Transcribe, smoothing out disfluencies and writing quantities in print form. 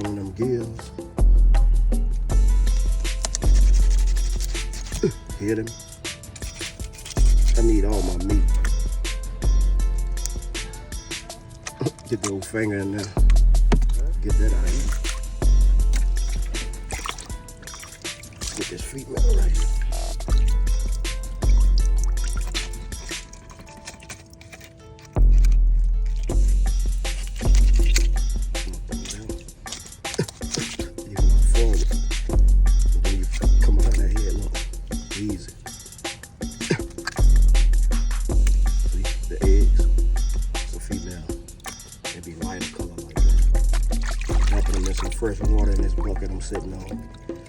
one of them gills. Hit him. I need all my meat. Get the old finger in there. Get that out of here. Get this female right here. Easy. See, the eggs, it's a female. They be lighter color like that. Dropping them in some fresh water in this bucket I'm sitting on.